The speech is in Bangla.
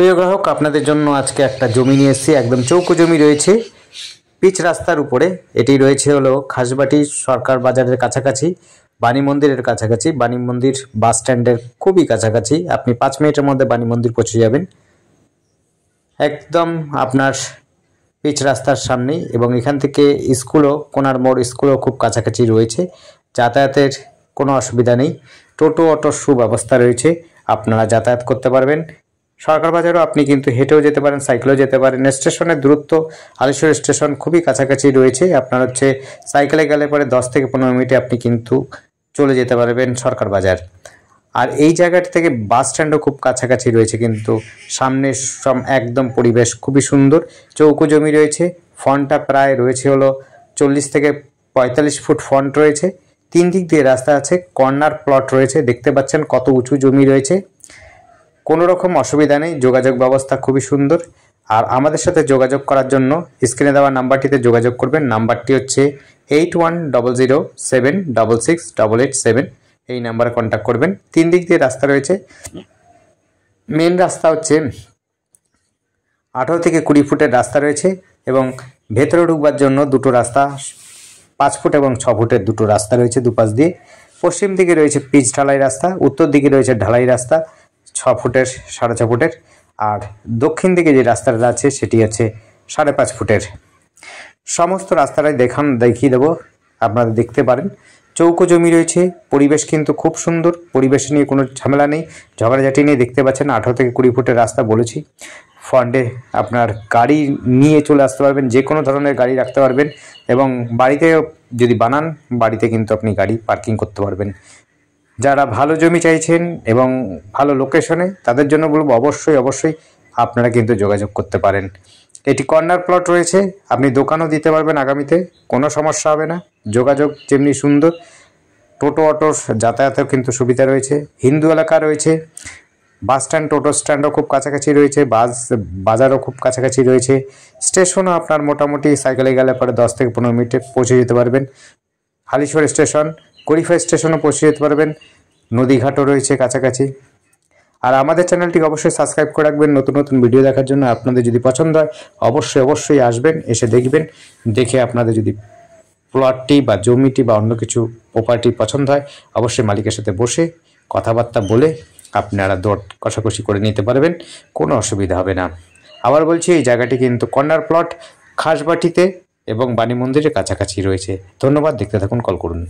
প্রিয় গ্রাহক, আপনাদের জন্য আজকে একটা জমি নিয়ে এসেছি। একদম চৌকো জমি রয়েছে পিচ রাস্তার উপরে। এটি রয়েছে হলো খাসবাটি সরকার বাজারের কাছাকাছি, বাণী মন্দিরের কাছাকাছি, বাণী মন্দির বাস স্ট্যান্ডের খুবই কাছাকাছি। আপনি 5 মিনিটের মধ্যে বাণী মন্দির পৌঁছে যাবেন, একদম আপনার পিচ রাস্তার সামনেই। এবং এখান থেকে স্কুলও, কোনার মোড় স্কুলও খুব কাছাকাছি রয়েছে। যাতায়াতের কোনো অসুবিধা নেই, টোটো অটোর সুব্যবস্থা রয়েছে, আপনারা যাতায়াত করতে পারবেন। সরকার বাজারও আপনি কিন্তু হেঁটেও যেতে পারেন, সাইকেলেও যেতে পারেন। স্টেশনের দূরত্ব হালিশহর স্টেশন খুবই কাছাকাছি রয়েছে। আপনার হচ্ছে সাইকেলে গেলে পরে 10 থেকে 15 মিনিটে আপনি কিন্তু চলে যেতে পারবেন সরকার বাজার। আর এই জায়গাটি থেকে বাস স্ট্যান্ডও খুব কাছাকাছি রয়েছে, কিন্তু সামনে একদম পরিবেশ খুবই সুন্দর। চৌকো জমি রয়েছে, ফ্রন্টটা প্রায় রয়েছে হলো 40 থেকে 45 ফুট ফ্রন্ট রয়েছে। 3 দিক দিয়ে রাস্তা আছে, কর্নার প্লট রয়েছে, দেখতে পাচ্ছেন কত উঁচু জমি রয়েছে। কোনো রকম অসুবিধা নেই, যোগাযোগ ব্যবস্থা খুবই সুন্দর। আর আমাদের সাথে যোগাযোগ করার জন্য স্ক্রিনে দেওয়া নাম্বারটিতে যোগাযোগ করবেন। নাম্বারটি হচ্ছে 8100766887। এই নাম্বারে কন্ট্যাক্ট করবেন। 3 দিক দিয়ে রাস্তা রয়েছে। মেন রাস্তা হচ্ছে 18 থেকে 20 ফুটের রাস্তা রয়েছে, এবং ভেতরে ঢুকবার জন্য দুটো রাস্তা 5 ফুট এবং 6 ফুটের দুটো রাস্তা রয়েছে দুপাশ দিয়ে। পশ্চিম দিকে রয়েছে পিচ ঢালাই রাস্তা, উত্তর দিকে রয়েছে ঢালাই রাস্তা 6 ফুটের 6.5 ফুটের, আর দক্ষিণ দিকে যে রাস্তাটা আছে সেটি আছে 5.5 ফুটের। সমস্ত রাস্তাটাই দেখিয়ে দেবো, আপনারা দেখতে পারেন। চৌকো জমি রয়েছে, পরিবেশ কিন্তু খুব সুন্দর, পরিবেশ নিয়ে কোনো ঝামেলা নেই, ঝগড়াঝাটি নেই। দেখতে পাচ্ছেন 18 থেকে 20 ফুটের রাস্তা বলেছি। ফ্রন্টে আপনার গাড়ি নিয়ে চলে আসতে পারবেন, যে কোনো ধরনের গাড়ি রাখতে পারবেন, এবং বাড়িতে যদি বানান বাড়িতে কিন্তু আপনি গাড়ি পার্কিং করতে পারবেন। যারা ভালো জমি চাইছেন এবং ভালো লোকেশনে, তাদের জন্য বলবো অবশ্যই আপনারা কিন্তু যোগাযোগ করতে পারেন। এটি কর্নার প্লট রয়েছে, আপনি দোকানও দিতে পারবেন আগামীতে, কোনো সমস্যা হবে না। যোগাযোগ যেমনি সুন্দর, টোটো অটোর যাতায়াতেও কিন্তু সুবিধা রয়েছে। হিন্দু এলাকা রয়েছে, বাস স্ট্যান্ড টোটো স্ট্যান্ডও খুব কাছাকাছি রয়েছে, বাজারও খুব কাছাকাছি রয়েছে। স্টেশনও আপনার মোটামুটি সাইকেলে গেলে পরে 10 থেকে 15 মিনিটে পৌঁছে যেতে পারবেন। হালিশহর স্টেশন, কোরিফা স্টেশনও পৌঁছে যেতে পারবেন। নদীঘাটও রয়েছে কাছাকাছি। আর আমাদের চ্যানেলটিকে অবশ্যই সাবস্ক্রাইব করে রাখবেন নতুন নতুন ভিডিও দেখার জন্য। আপনাদের যদি পছন্দ হয় অবশ্যই আসবেন, এসে দেখবেন। দেখে আপনাদের যদি প্লটটি বা জমিটি বা অন্য কিছু প্রপার্টি পছন্দ হয়, অবশ্যই মালিকের সাথে বসে কথাবার্তা বলে আপনারা দর কষাকষি করে নিতে পারবেন, কোনো অসুবিধা হবে না। আবার বলছি, এই জায়গাটি কিন্তু কর্নার প্লট, খাসবাটিতে এবং বাণী মন্দিরের কাছাকাছি রয়েছে। ধন্যবাদ, দেখতে থাকুন, কল করুন।